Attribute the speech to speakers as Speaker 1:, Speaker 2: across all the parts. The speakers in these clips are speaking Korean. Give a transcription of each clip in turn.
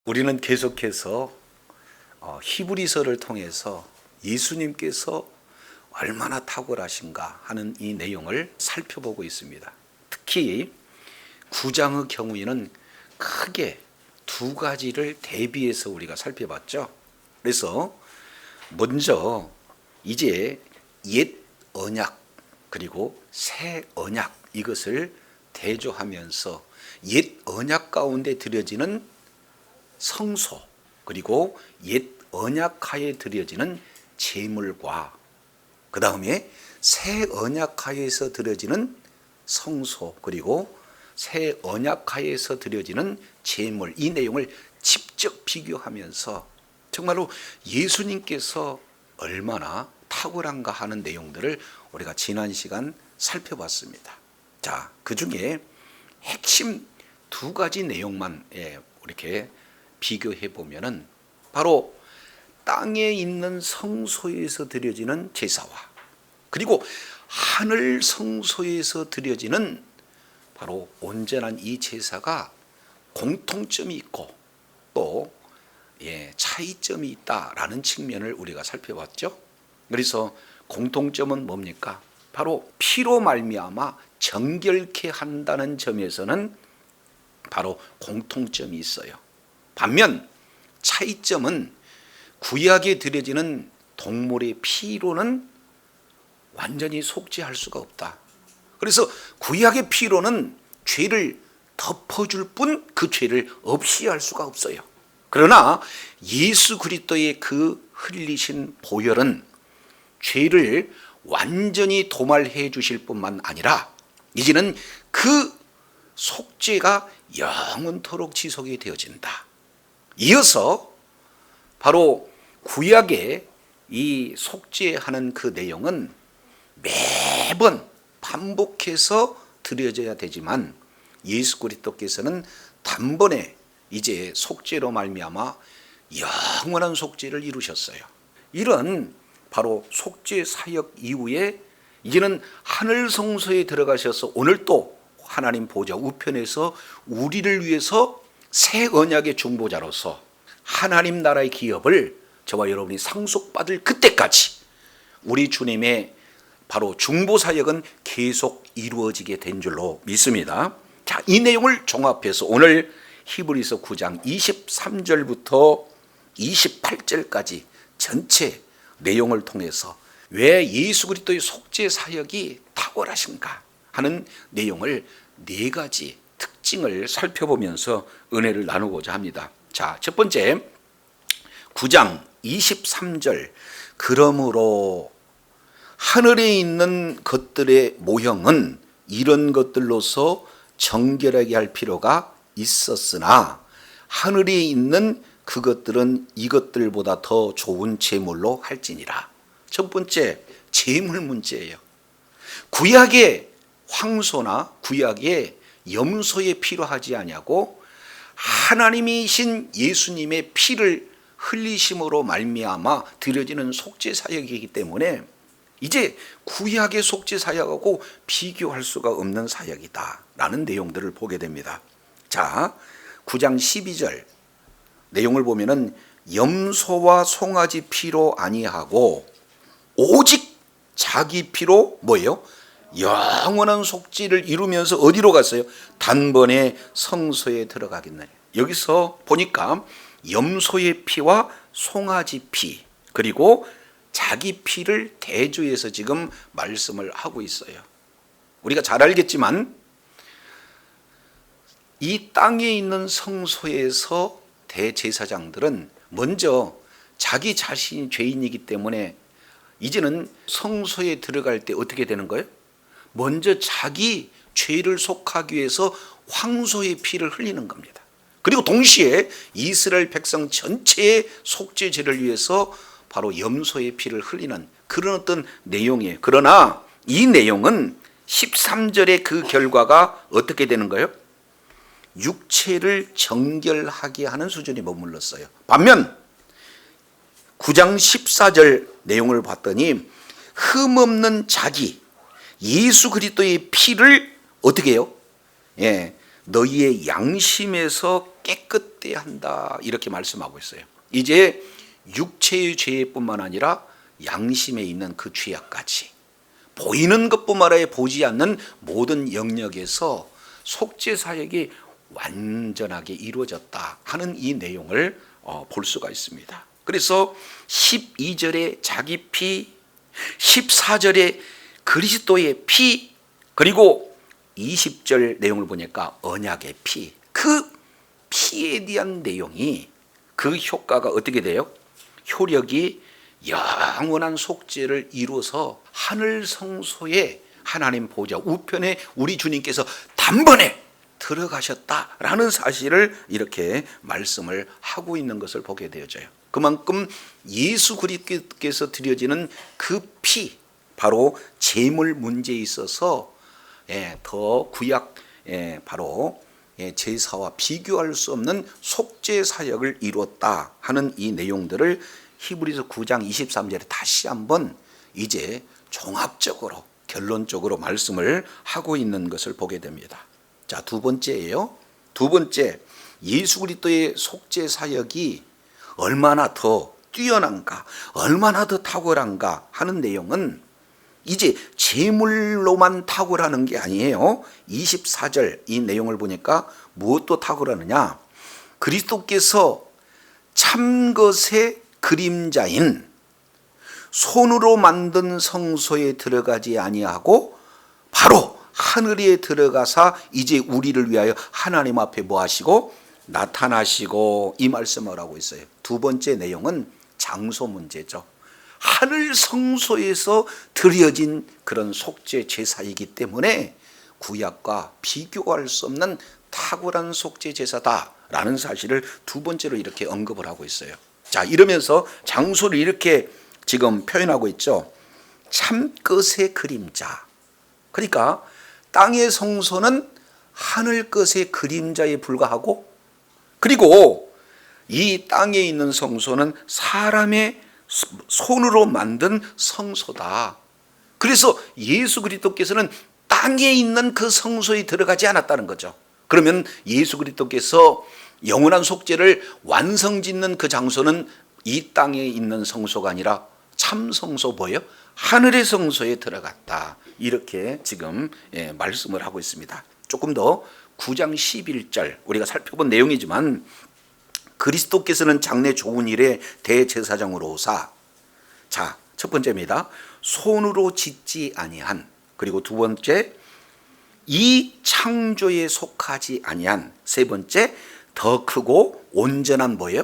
Speaker 1: 우리는 계속해서 히브리서를 통해서 예수님께서 얼마나 탁월하신가 하는 이 내용을 살펴보고 있습니다. 특히 9장의 경우에는 크게 두 가지를 대비해서 우리가 살펴봤죠. 그래서 먼저 이제 옛 언약 그리고 새 언약 이것을 대조하면서 옛 언약 가운데 드려지는 성소 그리고 옛 언약하에 드려지는 제물과 그 다음에 새 언약하에서 드려지는 성소 그리고 새 언약하에서 드려지는 제물 이 내용을 직접 비교하면서 정말로 예수님께서 얼마나 탁월한가 하는 내용들을 우리가 지난 시간 살펴봤습니다. 자, 그 중에 핵심 두 가지 내용만 이렇게 비교해 보면은 바로 땅에 있는 성소에서 드려지는 제사와 그리고 하늘 성소에서 드려지는 바로 온전한 이 제사가 공통점이 있고 또 차이점이 있다라는 측면을 우리가 살펴봤죠. 그래서 공통점은 뭡니까? 바로 피로 말미암아 정결케 한다는 점에서는 바로 공통점이 있어요. 반면 차이점은 구약에 드려지는 동물의 피로는 완전히 속죄할 수가 없다. 그래서 구약의 피로는 죄를 덮어줄 뿐 그 죄를 없이 할 수가 없어요. 그러나 예수 그리스도의 그 흘리신 보혈은 죄를 완전히 도말해 주실 뿐만 아니라 이제는 그 속죄가 영원토록 지속이 되어진다. 이어서 바로 구약의 이 속죄하는 그 내용은 매번 반복해서 드려져야 되지만 예수 그리스도께서는 단번에 이제 속죄로 말미암아 영원한 속죄를 이루셨어요. 이런 바로 속죄 사역 이후에 이제는 하늘 성소에 들어가셔서 오늘 또 하나님 보좌 우편에서 우리를 위해서 새 언약의 중보자로서 하나님 나라의 기업을 저와 여러분이 상속받을 그때까지 우리 주님의 바로 중보 사역은 계속 이루어지게 된 줄로 믿습니다. 자, 이 내용을 종합해서 오늘 히브리서 9장 23절부터 28절까지 전체 내용을 통해서 왜 예수 그리스도의 속죄 사역이 탁월하신가 하는 내용을 네 가지 특징을 살펴보면서 은혜를 나누고자 합니다. 자, 첫 번째 9장 23절 그러므로 하늘에 있는 것들의 모형은 이런 것들로서 정결하게 할 필요가 있었으나 하늘에 있는 그것들은 이것들보다 더 좋은 제물로 할지니라. 첫 번째 제물 문제예요. 구약의 황소나 구약의 염소에 필요하지 아니하고 하나님이신 예수님의 피를 흘리심으로 말미암아 드려지는 속죄 사역이기 때문에 이제 구약의 속죄 사역하고 비교할 수가 없는 사역이다라는 내용들을 보게 됩니다. 자, 9장 12절 내용을 보면은 염소와 송아지 피로 아니하고 오직 자기 피로 뭐예요? 영원한 속죄를 이루면서 어디로 갔어요? 단번에 성소에 들어가겠느냐. 여기서 보니까 염소의 피와 송아지 피 그리고 자기 피를 대조해서 지금 말씀을 하고 있어요. 우리가 잘 알겠지만 이 땅에 있는 성소에서 대제사장들은 먼저 자기 자신이 죄인이기 때문에 이제는 성소에 들어갈 때 어떻게 되는 거예요? 먼저 자기 죄를 속하기 위해서 황소의 피를 흘리는 겁니다. 그리고 동시에 이스라엘 백성 전체의 속죄죄를 위해서 바로 염소의 피를 흘리는 그런 어떤 내용이에요. 그러나 이 내용은 13절의 그 결과가 어떻게 되는 거예요? 육체를 정결하게 하는 수준에 머물렀어요. 반면 9장 14절 내용을 봤더니 흠없는 자기 예수 그리스도의 피를 어떻게 해요? 너희의 양심에서 깨끗 없대야 한다 이렇게 말씀하고 있어요. 이제 육체의 죄뿐만 아니라 양심에 있는 그 죄악까지 보이는 것뿐만 아니라 보지 않는 모든 영역에서 속죄 사역이 완전하게 이루어졌다 하는 이 내용을 볼 수가 있습니다. 그래서 12절에 자기 피, 14절에 그리스도의 피, 그리고 20절 내용을 보니까 언약의 피, 그 피에 대한 내용이 그 효과가 어떻게 돼요? 효력이 영원한 속죄를 이루어서 하늘 성소에 하나님 보좌 우편에 우리 주님께서 단번에 들어가셨다라는 사실을 이렇게 말씀을 하고 있는 것을 보게 되어져요. 그만큼 예수 그리스도께서 드려지는 그 피, 바로 제물 문제에 있어서 더 구약 바로 제사와 비교할 수 없는 속죄 사역을 이루었다 하는 이 내용들을 히브리서 9장 23절에 다시 한번 이제 종합적으로 결론적으로 말씀을 하고 있는 것을 보게 됩니다. 자, 두 번째예요. 두 번째, 예수 그리스도의 속죄 사역이 얼마나 더 뛰어난가, 얼마나 더 탁월한가 하는 내용은 이제 제물로만 탁월하는 게 아니에요. 24절 이 내용을 보니까 무엇도 탁월하느냐? 그리스도께서 참것의 그림자인 손으로 만든 성소에 들어가지 아니하고 바로 하늘에 들어가사 이제 우리를 위하여 하나님 앞에 뭐 하시고 나타나시고 이 말씀을 하고 있어요. 두 번째 내용은 장소 문제죠. 하늘 성소에서 드려진 그런 속죄 제사이기 때문에 구약과 비교할 수 없는 탁월한 속죄 제사다라는 사실을 두 번째로 이렇게 언급을 하고 있어요. 자, 이러면서 장소를 이렇게 지금 표현하고 있죠. 참것의 그림자. 그러니까 땅의 성소는 하늘 것의 그림자에 불과하고, 그리고 이 땅에 있는 성소는 사람의 손으로 만든 성소다. 그래서 예수 그리스도께서는 땅에 있는 그 성소에 들어가지 않았다는 거죠. 그러면 예수 그리스도께서 영원한 속죄를 완성짓는 그 장소는 이 땅에 있는 성소가 아니라 참 성소 뭐예요? 하늘의 성소에 들어갔다. 이렇게 지금 말씀을 하고 있습니다. 조금 더 9장 11절 우리가 살펴본 내용이지만 그리스도께서는 장래 좋은 일의 대제사장으로 오사. 자, 첫 번째입니다. 손으로 짓지 아니한. 그리고 두 번째, 이 창조에 속하지 아니한. 세 번째, 더 크고 온전한 뭐예요?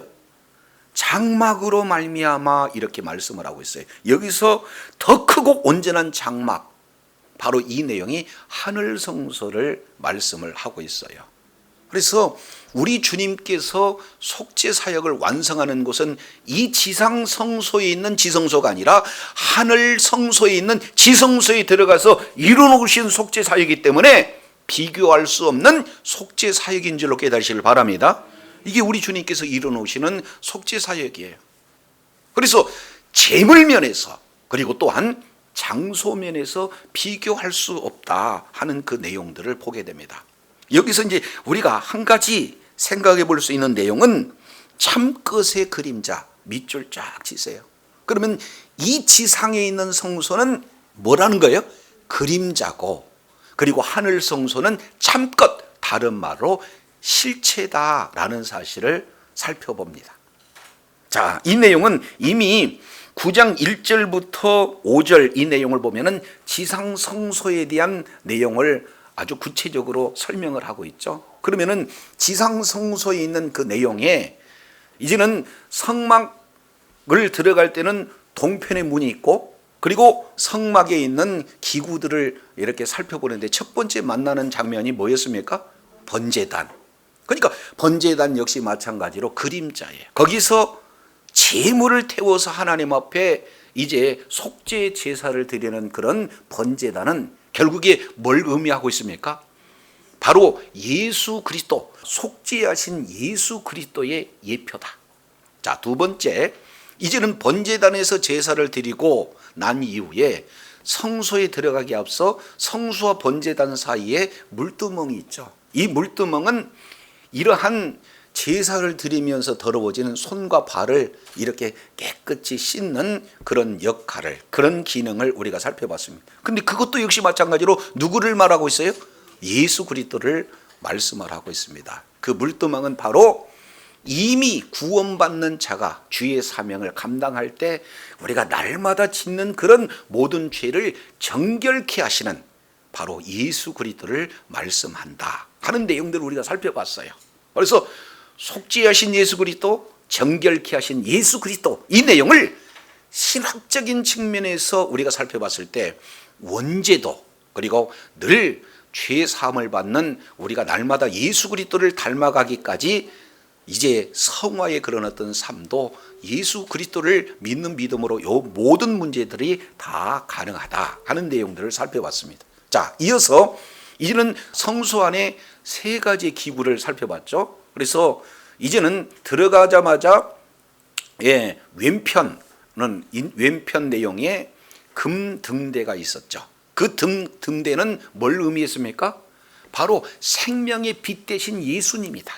Speaker 1: 장막으로 말미암아 이렇게 말씀을 하고 있어요. 여기서 더 크고 온전한 장막, 바로 이 내용이 하늘 성소를 말씀을 하고 있어요. 그래서 우리 주님께서 속죄 사역을 완성하는 곳은 이 지상 성소에 있는 지성소가 아니라 하늘 성소에 있는 지성소에 들어가서 이루어놓으신 속죄 사역이기 때문에 비교할 수 없는 속죄 사역인 줄로 깨달으시길 바랍니다. 이게 우리 주님께서 이루어놓으시는 속죄 사역이에요. 그래서 재물면에서 그리고 또한 장소면에서 비교할 수 없다 하는 그 내용들을 보게 됩니다. 여기서 이제 우리가 한 가지 생각해 볼 수 있는 내용은 참것의 그림자, 밑줄 쫙 치세요. 그러면 이 지상에 있는 성소는 뭐라는 거예요? 그림자고, 그리고 하늘 성소는 참것, 다른 말로 실체다라는 사실을 살펴봅니다. 자, 이 내용은 이미 9장 1절부터 5절 이 내용을 보면은 지상 성소에 대한 내용을 아주 구체적으로 설명을 하고 있죠. 그러면은 지상 성소에 있는 그 내용에 이제는 성막을 들어갈 때는 동편의 문이 있고, 그리고 성막에 있는 기구들을 이렇게 살펴보는데 첫 번째 만나는 장면이 뭐였습니까? 번제단. 그러니까 번제단 역시 마찬가지로 그림자예요. 거기서 제물을 태워서 하나님 앞에 이제 속죄 제사를 드리는 그런 번제단은 결국에 뭘 의미하고 있습니까? 바로 예수 그리스도, 속죄하신 예수 그리스도의 예표다. 자, 두 번째, 이제는 번제단에서 제사를 드리고 난 이후에 성소에 들어가기 앞서 성소와 번제단 사이에 물두멍이 있죠. 이 물두멍은 이러한 제사를 드리면서 더러워지는 손과 발을 이렇게 깨끗이 씻는 그런 역할을, 그런 기능을 우리가 살펴봤습니다. 근데 그것도 역시 마찬가지로 누구를 말하고 있어요? 예수 그리스도를 말씀을 하고 있습니다. 그 물두멍은 바로 이미 구원받는 자가 주의 사명을 감당할 때 우리가 날마다 짓는 그런 모든 죄를 정결케 하시는 바로 예수 그리스도를 말씀한다 하는 내용들을 우리가 살펴봤어요. 그래서 속죄하신 예수 그리스도, 정결케 하신 예수 그리스도, 이 내용을 신학적인 측면에서 우리가 살펴봤을 때 원죄도, 그리고 늘 죄 사함을 받는 우리가 날마다 예수 그리스도를 닮아가기까지 이제 성화의 그런 어떤 삶도 예수 그리스도를 믿는 믿음으로 요 모든 문제들이 다 가능하다 하는 내용들을 살펴봤습니다. 자, 이어서 이제는 성소 안에 세 가지 기구를 살펴봤죠. 그래서 이제는 들어가자마자 왼편 내용에 금 등대가 있었죠. 그 등대는 뭘 의미했습니까? 바로 생명의 빛 되신 예수님이다.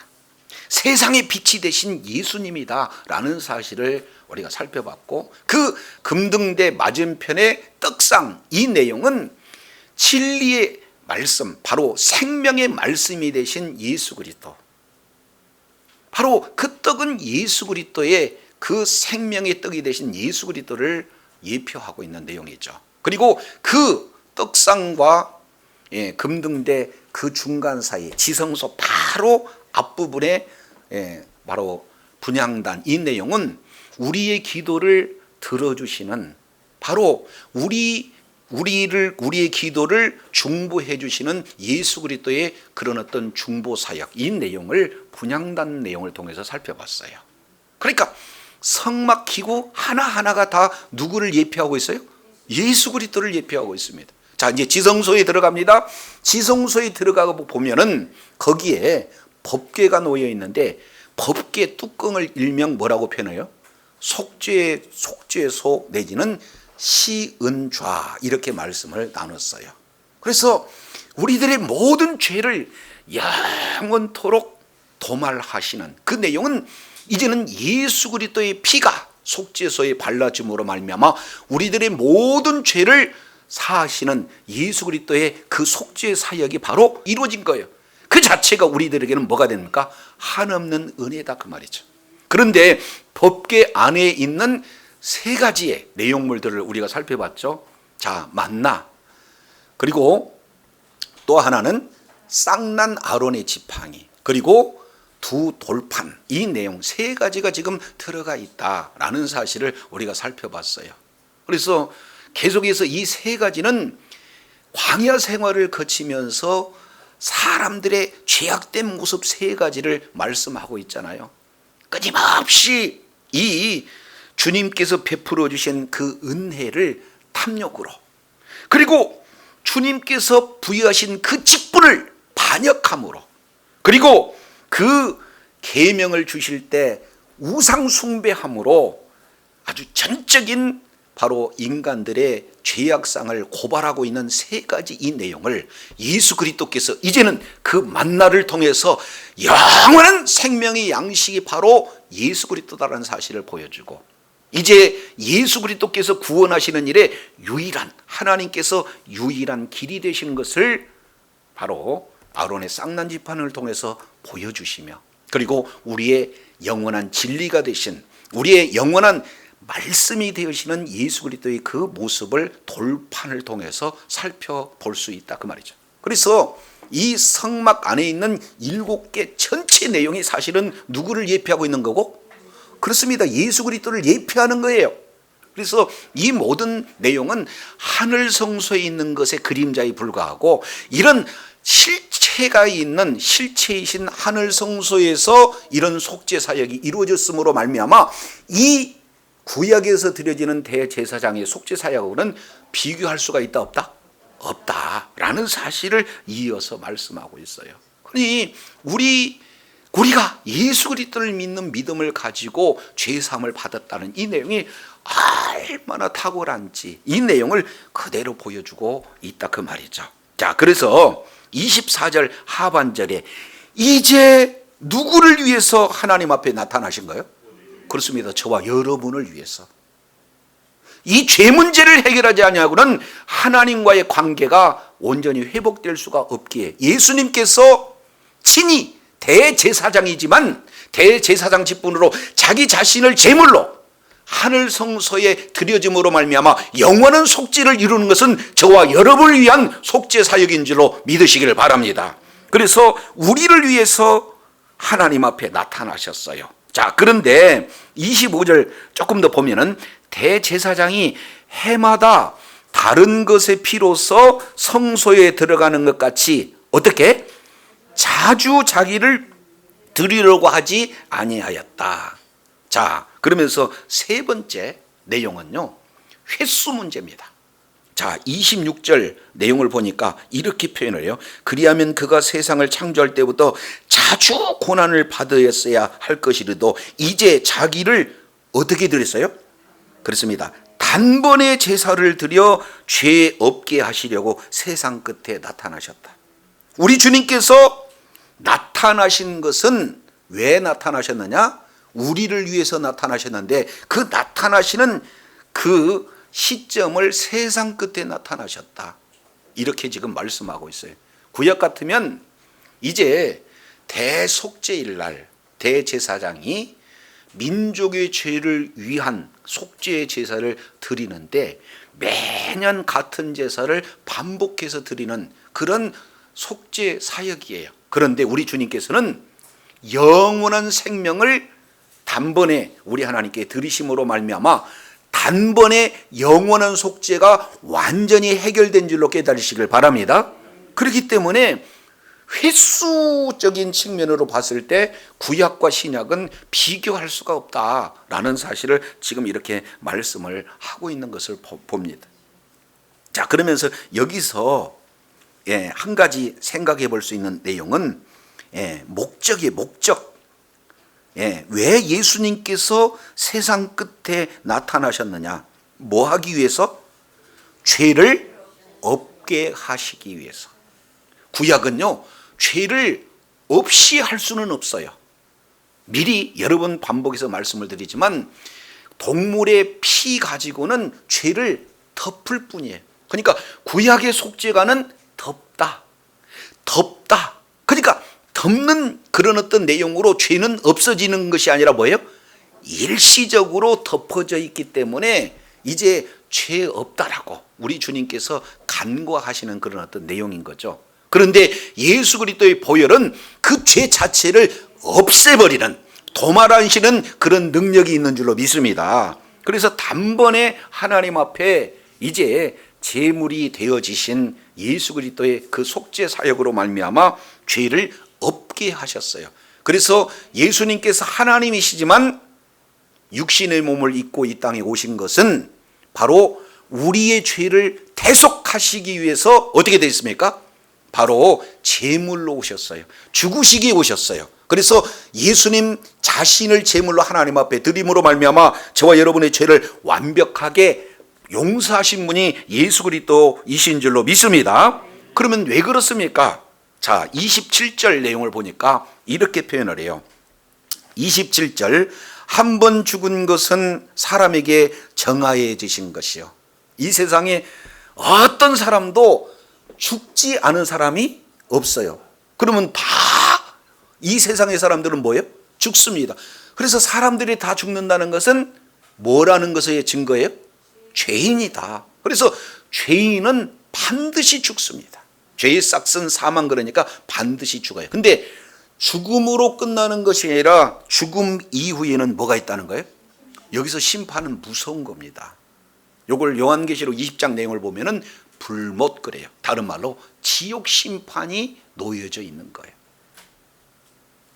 Speaker 1: 세상의 빛이 되신 예수님이다 라는 사실을 우리가 살펴봤고, 그 금등대 맞은편의 떡상, 이 내용은 진리의 말씀, 바로 생명의 말씀이 되신 예수 그리스도, 바로 그 떡은 예수 그리스도의 그 생명의 떡이 되신 예수 그리스도를 예표하고 있는 내용이죠. 그리고 그 떡상과 금등대 그 중간 사이 지성소 바로 앞부분에 바로 분향단, 이 내용은 우리의 기도를 들어주시는, 바로 우리의 기도를 중보해 주시는 예수 그리스도의 그런 어떤 중보 사역, 이 내용을 분향단 내용을 통해서 살펴봤어요. 그러니까 성막 기구 하나하나가 다 누구를 예표하고 있어요? 예수 그리스도를 예표하고 있습니다. 자, 이제 지성소에 들어갑니다. 지성소에 들어가고 보면은 거기에 법궤가 놓여 있는데, 법궤 뚜껑을 일명 뭐라고 표현해요? 속죄소 내지는 시은좌, 이렇게 말씀을 나눴어요. 그래서 우리들의 모든 죄를 영원토록 도말하시는 그 내용은 이제는 예수 그리스도의 피가 속죄소에 발라짐으로 말미암아 우리들의 모든 죄를 사하시는 예수 그리스도의 그 속죄 사역이 바로 이루어진 거예요. 그 자체가 우리들에게는 뭐가 됩니까? 한없는 은혜다, 그 말이죠. 그런데 법궤 안에 있는 세 가지의 내용물들을 우리가 살펴봤죠. 자, 만나, 그리고 또 하나는 쌍난 아론의 지팡이, 그리고 두 돌판, 이 내용 세 가지가 지금 들어가 있다라는 사실을 우리가 살펴봤어요. 그래서 계속해서 이 세 가지는 광야 생활을 거치면서 사람들의 죄악된 모습 세 가지를 말씀하고 있잖아요. 끊임없이 이 주님께서 베풀어 주신 그 은혜를 탐욕으로, 그리고 주님께서 부여하신 그 직분을 반역함으로, 그리고 그 계명을 주실 때 우상 숭배함으로 아주 전적인 바로 인간들의 죄악상을 고발하고 있는 세 가지 이 내용을 예수 그리스도께서 이제는 그 만나를 통해서 영원한 생명의 양식이 바로 예수 그리스도다라는 사실을 보여주고, 이제 예수 그리스도께서 구원하시는 일에 유일한, 하나님께서 유일한 길이 되신 것을 바로 아론의 쌍난 지팡이를 통해서 보여주시며, 그리고 우리의 영원한 진리가 되신, 우리의 영원한 말씀이 되시는 예수 그리스도의 그 모습을 돌판을 통해서 살펴볼 수 있다, 그 말이죠. 그래서 이 성막 안에 있는 7개 전체 내용이 사실은 누구를 예표하고 있는 거고? 그렇습니다, 예수 그리스도를 예표하는 거예요. 그래서 이 모든 내용은 하늘 성소에 있는 것의 그림자에 불과하고, 이런 실체가 있는 실체이신 하늘 성소에서 이런 속죄 사역이 이루어졌으므로 말미암아 이 구약에서 드려지는 대제사장의 속죄 사역하고는 비교할 수가 있다, 없다? 없다라는 사실을 이어서 말씀하고 있어요. 그러니 우리가 예수 그리스도를 믿는 믿음을 가지고 죄사함을 받았다는 이 내용이 얼마나 탁월한지, 이 내용을 그대로 보여주고 있다, 그 말이죠. 자, 그래서 24절 하반절에 이제 누구를 위해서 하나님 앞에 나타나신 거예요? 그렇습니다. 저와 여러분을 위해서. 이 죄 문제를 해결하지 아니하고는 하나님과의 관계가 온전히 회복될 수가 없기에 예수님께서 친히 대제사장이지만 대제사장 직분으로 자기 자신을 제물로 하늘 성소에 드려짐으로 말미암아 영원한 속죄를 이루는 것은 저와 여러분을 위한 속죄 사역인 줄로 믿으시기를 바랍니다. 그래서 우리를 위해서 하나님 앞에 나타나셨어요. 자, 그런데 25절 조금 더 보면은 대제사장이 해마다 다른 것의 피로서 성소에 들어가는 것 같이 어떻게 자주 자기를 드리려고 하지 아니하였다. 자, 그러면서 세 번째 내용은요, 횟수 문제입니다. 자, 26절 내용을 보니까 이렇게 표현을 해요. 그리하면 그가 세상을 창조할 때부터 자주 고난을 받으셨어야 할 것이라도 이제 자기를 어떻게 드렸어요? 그렇습니다. 단번에 제사를 드려 죄 없게 하시려고 세상 끝에 나타나셨다. 우리 주님께서 나타나신 것은 왜 나타나셨느냐? 우리를 위해서 나타나셨는데 그 나타나시는 그 시점을 세상 끝에 나타나셨다. 이렇게 지금 말씀하고 있어요. 구약 같으면 이제 대속죄일 날 대제사장이 민족의 죄를 위한 속죄의 제사를 드리는데 매년 같은 제사를 반복해서 드리는 그런 속죄 사역이에요. 그런데 우리 주님께서는 영원한 생명을 단번에 우리 하나님께 드리심으로 말미암아 단번에 영원한 속죄가 완전히 해결된 줄로 깨달으시길 바랍니다. 그렇기 때문에 횟수적인 측면으로 봤을 때 구약과 신약은 비교할 수가 없다라는 사실을 지금 이렇게 말씀을 하고 있는 것을 봅니다. 자, 그러면서 여기서 한 가지 생각해 볼 수 있는 내용은 목적이에요. 목적. 왜 예수님께서 세상 끝에 나타나셨느냐? 뭐 하기 위해서? 죄를 없게 하시기 위해서. 구약은요, 죄를 없이 할 수는 없어요. 미리 여러 번 반복해서 말씀을 드리지만 동물의 피 가지고는 죄를 덮을 뿐이에요. 그러니까 구약의 속죄가는 덮다. 그러니까 덮는 그런 어떤 내용으로 죄는 없어지는 것이 아니라 뭐예요? 일시적으로 덮어져 있기 때문에 이제 죄 없다라고 우리 주님께서 간과하시는 그런 어떤 내용인 거죠. 그런데 예수 그리스도의 보혈은 그 죄 자체를 없애버리는 도말하시는 그런 능력이 있는 줄로 믿습니다. 그래서 단번에 하나님 앞에 이제 제물이 되어지신 예수 그리스도의 그 속죄 사역으로 말미암아 죄를 없게 하셨어요. 그래서 예수님께서 하나님이시지만 육신의 몸을 입고 이 땅에 오신 것은 바로 우리의 죄를 대속하시기 위해서 어떻게 되어 있습니까? 바로 제물로 오셨어요. 죽으시기 오셨어요. 그래서 예수님 자신을 제물로 하나님 앞에 드림으로 말미암아 저와 여러분의 죄를 완벽하게 용서하신 분이 예수 그리스도이신 줄로 믿습니다. 그러면 왜 그렇습니까? 자, 27절 내용을 보니까 이렇게 표현을 해요. 27절, 한 번 죽은 것은 사람에게 정하여지신 것이요. 이 세상에 어떤 사람도 죽지 않은 사람이 없어요. 그러면 다 이 세상의 사람들은 뭐예요? 죽습니다. 그래서 사람들이 다 죽는다는 것은 뭐라는 것의 증거예요? 죄인이다. 그래서 죄인은 반드시 죽습니다. 죄의 싹은 사망, 그러니까 반드시 죽어요. 근데 죽음으로 끝나는 것이 아니라 죽음 이후에는 뭐가 있다는 거예요? 여기서 심판은 무서운 겁니다. 요걸 요한계시록 20장 내용을 보면은 불못 그래요. 다른 말로 지옥 심판이 놓여져 있는 거예요.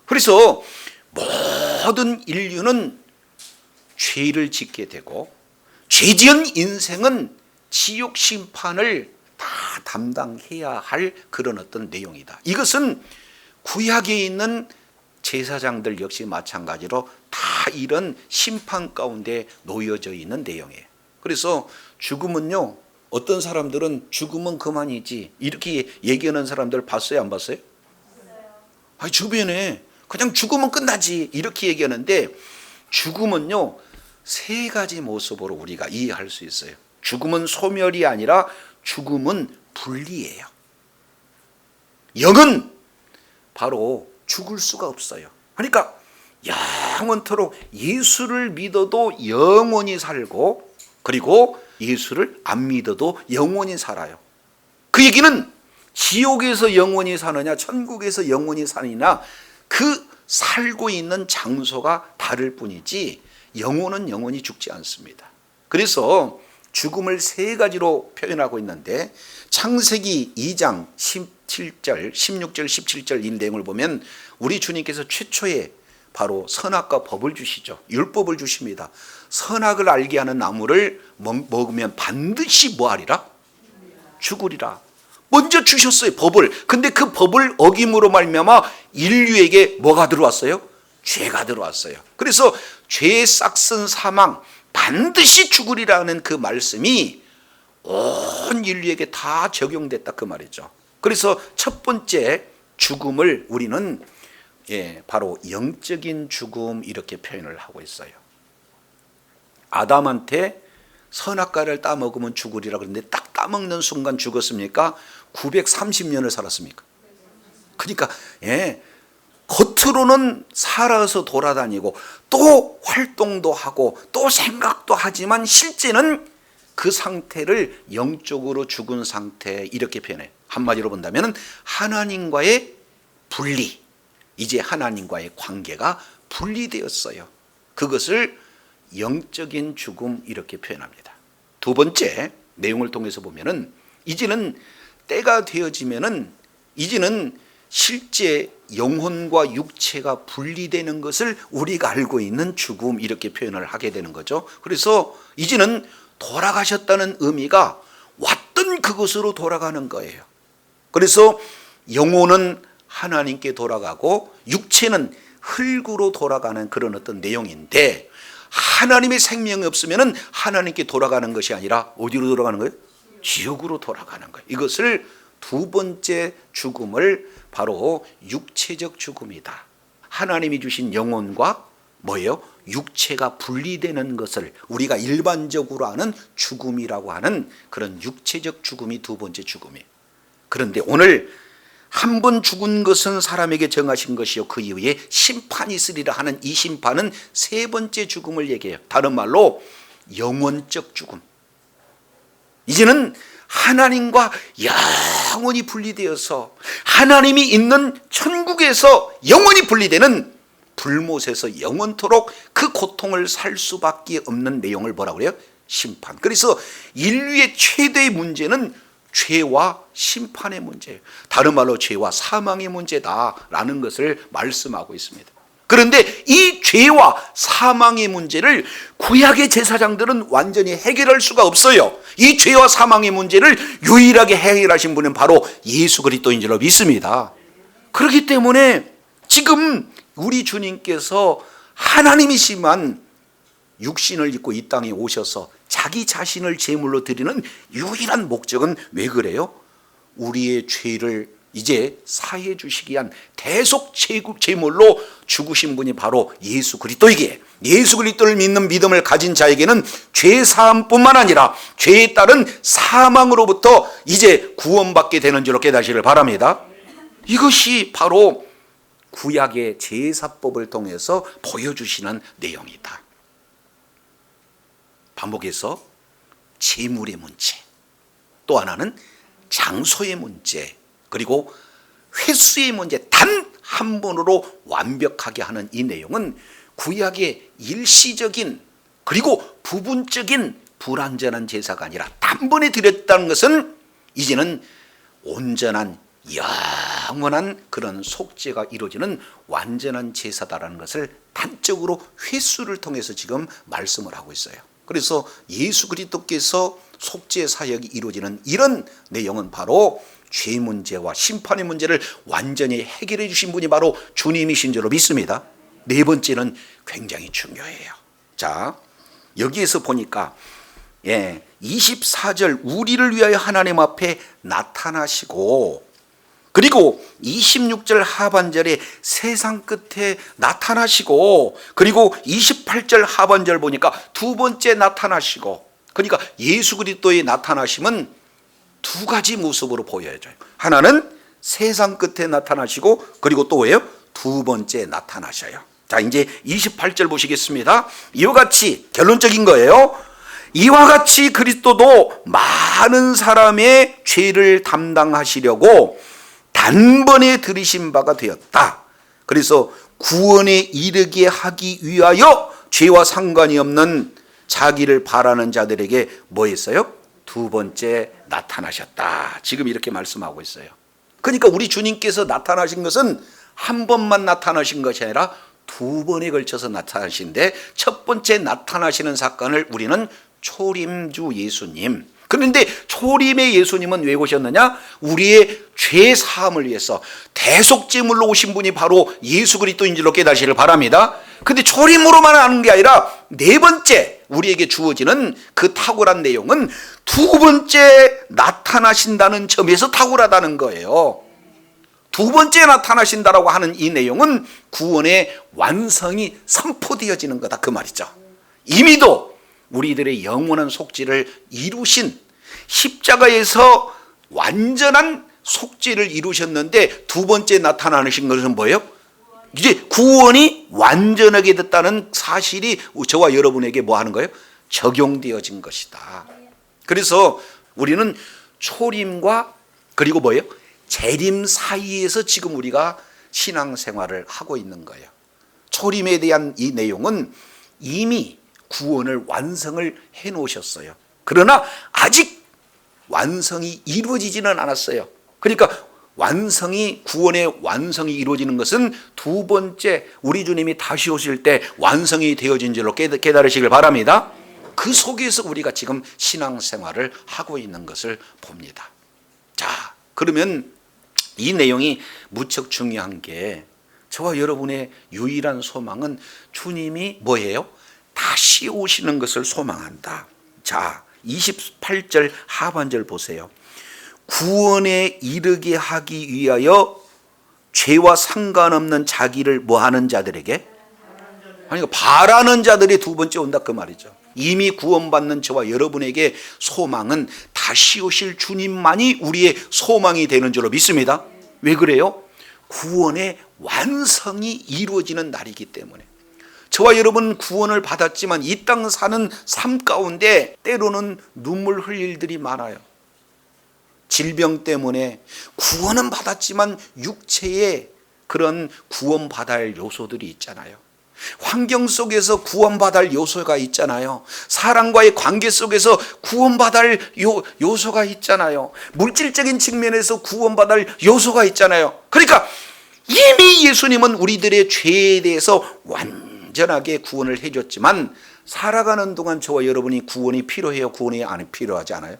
Speaker 1: 그래서 모든 인류는 죄를 짓게 되고 죄지은 인생은 지옥 심판을 다 담당해야 할 그런 어떤 내용이다. 이것은 구약에 있는 제사장들 역시 마찬가지로 다 이런 심판 가운데 놓여져 있는 내용이에요. 그래서 죽음은요, 어떤 사람들은 죽음은 그만이지 이렇게 얘기하는 사람들 봤어요, 안 봤어요? 아니, 주변에 그냥 죽으면 끝나지 이렇게 얘기하는데, 죽음은요 3가지 모습으로 우리가 이해할 수 있어요. 죽음은 소멸이 아니라 죽음은 분리예요. 영은 바로 죽을 수가 없어요. 그러니까 영원토록 예수를 믿어도 영원히 살고, 그리고 예수를 안 믿어도 영원히 살아요. 그 얘기는 지옥에서 영원히 사느냐 천국에서 영원히 사느냐, 그 살고 있는 장소가 다를 뿐이지 영혼은 영원히 죽지 않습니다. 그래서 죽음을 3가지로 표현하고 있는데, 창세기 2장 17절, 16절, 17절 이 내용을 보면 우리 주님께서 최초에 바로 선악과 법을 주시죠. 율법을 주십니다. 선악을 알게 하는 나무를 먹으면 반드시 뭐하리라? 죽으리라. 먼저 주셨어요, 법을. 근데 그 법을 어김으로 말미암아 인류에게 뭐가 들어왔어요? 죄가 들어왔어요. 그래서 죄의 싹슨 사망, 반드시 죽으리라는 그 말씀이 온 인류에게 다 적용됐다 그 말이죠. 그래서 첫 번째 죽음을 우리는 바로 영적인 죽음 이렇게 표현을 하고 있어요. 아담한테 선악과를 따먹으면 죽으리라 그랬는데 딱 따먹는 순간 죽었습니까? 930년을 살았습니까? 그러니까 겉으로는 살아서 돌아다니고 또 활동도 하고 또 생각도 하지만 실제는 그 상태를 영적으로 죽은 상태 이렇게 표현해요. 한마디로 본다면 하나님과의 분리, 이제 하나님과의 관계가 분리되었어요. 그것을 영적인 죽음 이렇게 표현합니다. 두 번째 내용을 통해서 보면은 이제는 때가 되어지면은 이제는 실제 영혼과 육체가 분리되는 것을 우리가 알고 있는 죽음 이렇게 표현을 하게 되는 거죠. 그래서 이제는 돌아가셨다는 의미가 왔던 그곳으로 돌아가는 거예요. 그래서 영혼은 하나님께 돌아가고 육체는 흙으로 돌아가는 그런 어떤 내용인데, 하나님의 생명이 없으면 하나님께 돌아가는 것이 아니라 어디로 돌아가는 거예요? 지옥으로 돌아가는 거예요. 이것을 두 번째 죽음을 바로 육체적 죽음이다. 하나님이 주신 영혼과 뭐예요? 육체가 분리되는 것을 우리가 일반적으로 아는 죽음이라고 하는 그런 육체적 죽음이 두 번째 죽음이에요. 그런데 오늘 한 번 죽은 것은 사람에게 정하신 것이요 그 이후에 심판이 있으리라 하는 이 심판은 세 번째 죽음을 얘기해요. 다른 말로 영원적 죽음. 이제는 하나님과 영원히 분리되어서 하나님이 있는 천국에서 영원히 분리되는 불못에서 영원토록 그 고통을 살 수밖에 없는 내용을 뭐라고 그래요? 심판. 그래서 인류의 최대의 문제는 죄와 심판의 문제예요. 다른 말로 죄와 사망의 문제다라는 것을 말씀하고 있습니다. 그런데 이 죄와 사망의 문제를 구약의 제사장들은 완전히 해결할 수가 없어요. 이 죄와 사망의 문제를 유일하게 해결하신 분은 바로 예수 그리스도인 줄로 믿습니다. 그렇기 때문에 지금 우리 주님께서 하나님이시만 육신을 입고 이 땅에 오셔서 자기 자신을 제물로 드리는 유일한 목적은 왜 그래요? 우리의 죄를 이제 사해 주시기 위한 대속 제물로 죽으신 분이 바로 예수 그리스도이기에, 예수 그리스도를 믿는 믿음을 가진 자에게는 죄 사함뿐만 아니라 죄에 따른 사망으로부터 이제 구원받게 되는 줄로 깨닫기를 바랍니다. 이것이 바로 구약의 제사법을 통해서 보여주시는 내용이다. 반복해서 제물의 문제, 또 하나는 장소의 문제, 그리고 횟수의 문제, 단 한 번으로 완벽하게 하는 이 내용은 구약의 일시적인 그리고 부분적인 불완전한 제사가 아니라 단번에 드렸다는 것은 이제는 온전한 영원한 그런 속죄가 이루어지는 완전한 제사다라는 것을 단적으로 횟수를 통해서 지금 말씀을 하고 있어요. 그래서 예수 그리스도께서 속죄 사역이 이루어지는 이런 내용은 바로 죄 문제와 심판의 문제를 완전히 해결해 주신 분이 바로 주님이신 줄로 믿습니다. 네 번째는 굉장히 중요해요. 자, 여기에서 보니까 24절 우리를 위하여 하나님 앞에 나타나시고, 그리고 26절 하반절에 세상 끝에 나타나시고, 그리고 28절 하반절 보니까 두 번째 나타나시고, 그러니까 예수 그리스도의 나타나심은 두 가지 모습으로 보여져요. 하나는 세상 끝에 나타나시고, 그리고 또 왜요? 두 번째 나타나셔요. 자, 이제 28절 보시겠습니다. 이와 같이 결론적인 거예요. 이와 같이 그리스도도 많은 사람의 죄를 담당하시려고 단번에 들이신 바가 되었다. 그래서 구원에 이르게 하기 위하여 죄와 상관이 없는 자기를 바라는 자들에게 뭐 했어요? 두 번째 나타나셨다. 지금 이렇게 말씀하고 있어요. 그러니까 우리 주님께서 나타나신 것은 한 번만 나타나신 것이 아니라 두 번에 걸쳐서 나타나신데, 첫 번째 나타나시는 사건을 우리는 초림주 예수님. 그런데 초림의 예수님은 왜 오셨느냐? 우리의 죄 사함을 위해서 대속제물로 오신 분이 바로 예수 그리스도인 줄로 깨닫기를 바랍니다. 근데 초림으로만 하는 게 아니라 네 번째 우리에게 주어지는 그 탁월한 내용은 두 번째 나타나신다는 점에서 탁월하다는 거예요. 두 번째 나타나신다라고 하는 이 내용은 구원의 완성이 선포되어지는 거다, 그 말이죠. 이미도 우리들의 영원한 속죄를 이루신, 십자가에서 완전한 속죄를 이루셨는데 두 번째 나타나신 것은 뭐예요? 이제 구원이 완전하게 됐다는 사실이 저와 여러분에게 뭐 하는 거예요? 적용되어진 것이다. 그래서 우리는 초림과 그리고 뭐예요? 재림 사이에서 지금 우리가 신앙생활을 하고 있는 거예요. 초림에 대한 이 내용은 이미 구원을 완성을 해 놓으셨어요. 그러나 아직 완성이 이루어지지는 않았어요. 그러니까 구원의 완성이 이루어지는 것은 두 번째 우리 주님이 다시 오실 때 완성이 되어진 줄로 깨달으시길 바랍니다. 그 속에서 우리가 지금 신앙생활을 하고 있는 것을 봅니다. 자, 그러면 이 내용이 무척 중요한 게, 저와 여러분의 유일한 소망은 주님이 뭐예요? 다시 오시는 것을 소망한다. 자, 28절 하반절 보세요. 구원에 이르게 하기 위하여 죄와 상관없는 자기를 뭐 하는 자들에게? 아니, 바라는 자들이 두 번째 온다, 그 말이죠. 이미 구원받는 저와 여러분에게 소망은 다시 오실 주님만이 우리의 소망이 되는 줄로 믿습니다. 왜 그래요? 구원의 완성이 이루어지는 날이기 때문에. 저와 여러분 구원을 받았지만 이 땅 사는 삶 가운데 때로는 눈물 흘릴 일들이 많아요. 질병 때문에 구원은 받았지만 육체에 그런 구원받을 요소들이 있잖아요. 환경 속에서 구원받을 요소가 있잖아요. 사람과의 관계 속에서 구원받을 요소가 있잖아요. 물질적인 측면에서 구원받을 요소가 있잖아요. 그러니까 이미 예수님은 우리들의 죄에 대해서 완전하게 구원을 해줬지만, 살아가는 동안 저와 여러분이 구원이 필요해요? 구원이 안 필요하지 않아요?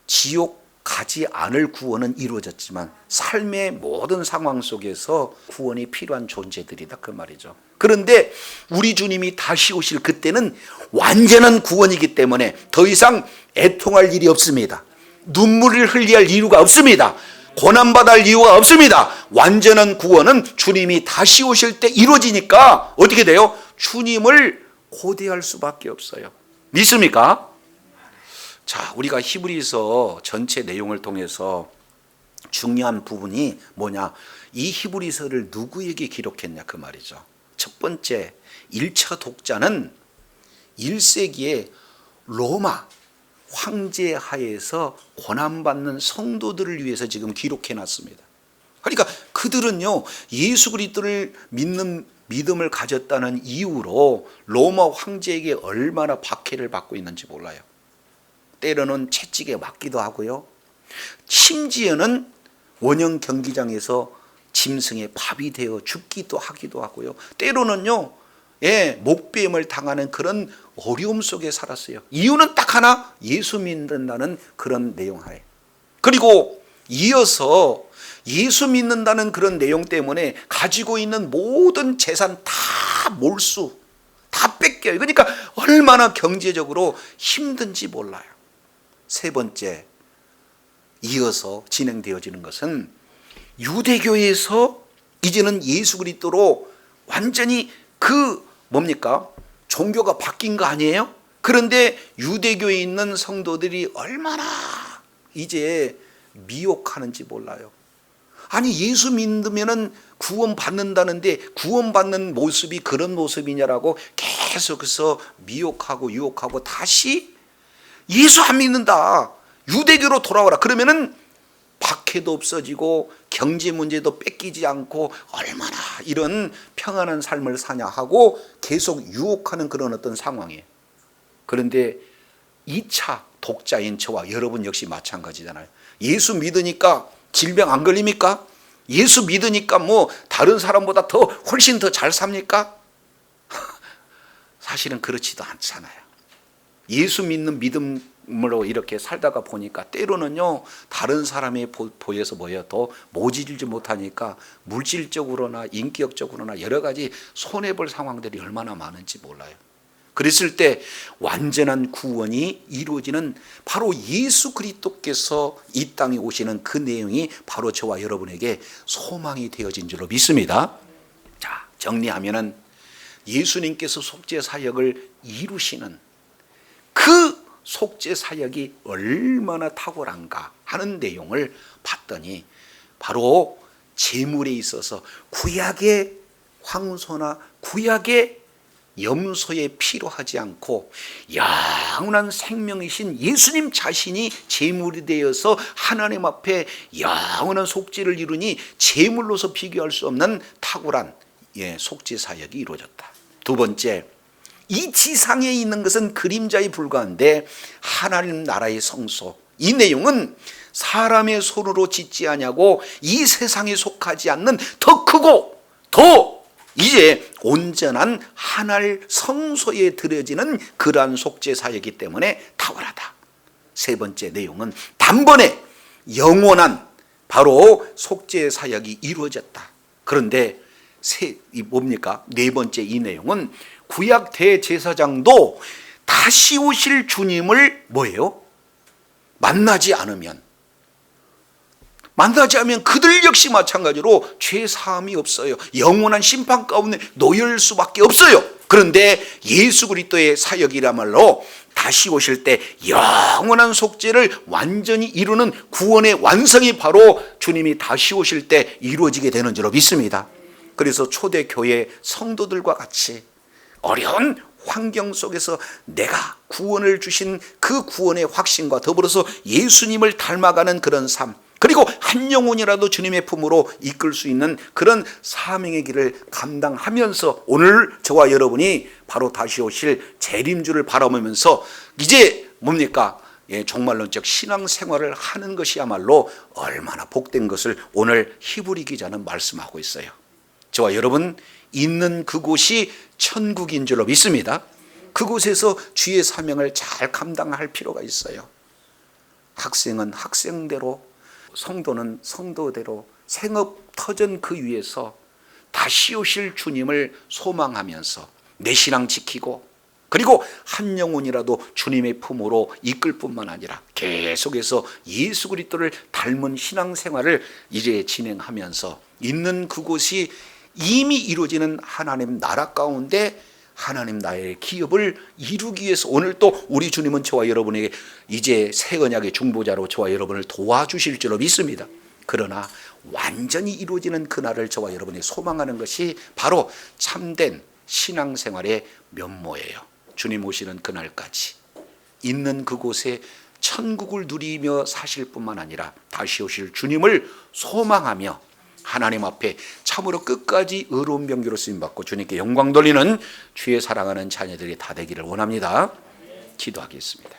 Speaker 1: 지옥 가지 않을 구원은 이루어졌지만 삶의 모든 상황 속에서 구원이 필요한 존재들이다, 그 말이죠. 그런데 우리 주님이 다시 오실 그때는 완전한 구원이기 때문에 더 이상 애통할 일이 없습니다. 눈물을 흘려야 할 이유가 없습니다. 고난받을 이유가 없습니다. 완전한 구원은 주님이 다시 오실 때 이루어지니까 어떻게 돼요? 주님을 고대할 수밖에 없어요. 믿습니까? 자, 우리가 히브리서 전체 내용을 통해서 중요한 부분이 뭐냐? 이 히브리서를 누구에게 기록했냐, 그 말이죠. 첫 번째 1차 독자는 1세기에 로마 황제 하에서 고난받는 성도들을 위해서 지금 기록해 놨습니다. 그러니까 그들은요, 예수 그리스도를 믿는 믿음을 가졌다는 이유로 로마 황제에게 얼마나 박해를 받고 있는지 몰라요. 때로는 채찍에 맞기도 하고요. 심지어는 원형 경기장에서 짐승의 밥이 되어 죽기도 하기도 하고요. 때로는요, 목배임을 당하는 그런 어려움 속에 살았어요. 이유는 딱 하나, 예수 믿는다는 그런 내용 하에. 그리고 이어서 예수 믿는다는 그런 내용 때문에 가지고 있는 모든 재산 다 몰수, 다 뺏겨요. 그러니까 얼마나 경제적으로 힘든지 몰라요. 세 번째, 이어서 진행되어지는 것은 유대교에서 이제는 예수 그리스도로 완전히 그 뭡니까? 종교가 바뀐 거 아니에요? 그런데 유대교에 있는 성도들이 얼마나 이제 미혹하는지 몰라요. 아니 예수 믿으면은 구원 받는다는데 구원받는 모습이 그런 모습이냐라고 계속해서 미혹하고 유혹하고 다시 예수 안 믿는다, 유대교로 돌아와라. 그러면은 박해도 없어지고 경제 문제도 뺏기지 않고 얼마나 이런 평안한 삶을 사냐 하고 계속 유혹하는 그런 어떤 상황이에요. 그런데 2차 독자인 저와 여러분 역시 마찬가지잖아요. 예수 믿으니까 질병 안 걸립니까? 예수 믿으니까 뭐 다른 사람보다 더 훨씬 더 잘 삽니까? 사실은 그렇지도 않잖아요. 예수 믿는 믿음으로 이렇게 살다가 보니까 때로는요 다른 사람에 보여서 더 모질지 못하니까 물질적으로나 인격적으로나 여러 가지 손해볼 상황들이 얼마나 많은지 몰라요. 그랬을 때 완전한 구원이 이루어지는 바로 예수 그리스도께서 이 땅에 오시는 그 내용이 바로 저와 여러분에게 소망이 되어진 줄로 믿습니다. 자, 정리하면은 예수님께서 속죄 사역을 이루시는 그 속죄 사역이 얼마나 탁월한가 하는 내용을 봤더니 바로 제물에 있어서 구약의 황소나 구약의 염소에 필요하지 않고 영원한 생명이신 예수님 자신이 제물이 되어서 하나님 앞에 영원한 속죄를 이루니 제물로서 비교할 수 없는 탁월한 속죄 사역이 이루어졌다. 두 번째, 이 지상에 있는 것은 그림자에 불과한데 하나님 나라의 성소, 이 내용은 사람의 손으로 짓지 아니하고 이 세상에 속하지 않는 더 크고 더 이제 온전한 하늘 성소에 드려지는 그러한 속죄 사역이기 때문에 탁월하다. 세 번째 내용은 단번에 영원한 바로 속죄 사역이 이루어졌다. 그런데 뭡니까? 네 번째 이 내용은 구약 대제사장도 다시 오실 주님을 뭐예요? 만나지 않으면 그들 역시 마찬가지로 죄 사함이 없어요. 영원한 심판 가운데 놓일 수밖에 없어요. 그런데 예수 그리스도의 사역이라말로 다시 오실 때 영원한 속죄를 완전히 이루는 구원의 완성이 바로 주님이 다시 오실 때 이루어지게 되는 줄로 믿습니다. 그래서 초대교회 성도들과 같이 어려운 환경 속에서 내가 구원을 주신 그 구원의 확신과 더불어서 예수님을 닮아가는 그런 삶, 그리고 한 영혼이라도 주님의 품으로 이끌 수 있는 그런 사명의 길을 감당하면서 오늘 저와 여러분이 바로 다시 오실 재림주를 바라보면서 이제 뭡니까? 종말론적 신앙생활을 하는 것이야말로 얼마나 복된 것을 오늘 히브리 기자는 말씀하고 있어요. 저와 여러분 있는 그곳이 천국인 줄로 믿습니다. 그곳에서 주의 사명을 잘 감당할 필요가 있어요. 학생은 학생대로, 성도는 성도대로 생업터전 그 위에서 다시 오실 주님을 소망하면서 내 신앙 지키고, 그리고 한 영혼이라도 주님의 품으로 이끌 뿐만 아니라 계속해서 예수 그리스도를 닮은 신앙생활을 이제 진행하면서 있는 그곳이 이미 이루어지는 하나님 나라 가운데 하나님 나라의 기업을 이루기 위해서 오늘 또 우리 주님은 저와 여러분에게 이제 새 언약의 중보자로 저와 여러분을 도와주실 줄로 믿습니다. 그러나 완전히 이루어지는 그날을 저와 여러분이 소망하는 것이 바로 참된 신앙생활의 면모예요. 주님 오시는 그날까지 있는 그곳에 천국을 누리며 사실 뿐만 아니라 다시 오실 주님을 소망하며 하나님 앞에 참으로 끝까지 의로운 병기로 쓰임받고 주님께 영광 돌리는 주의 사랑하는 자녀들이 다 되기를 원합니다. 기도하겠습니다.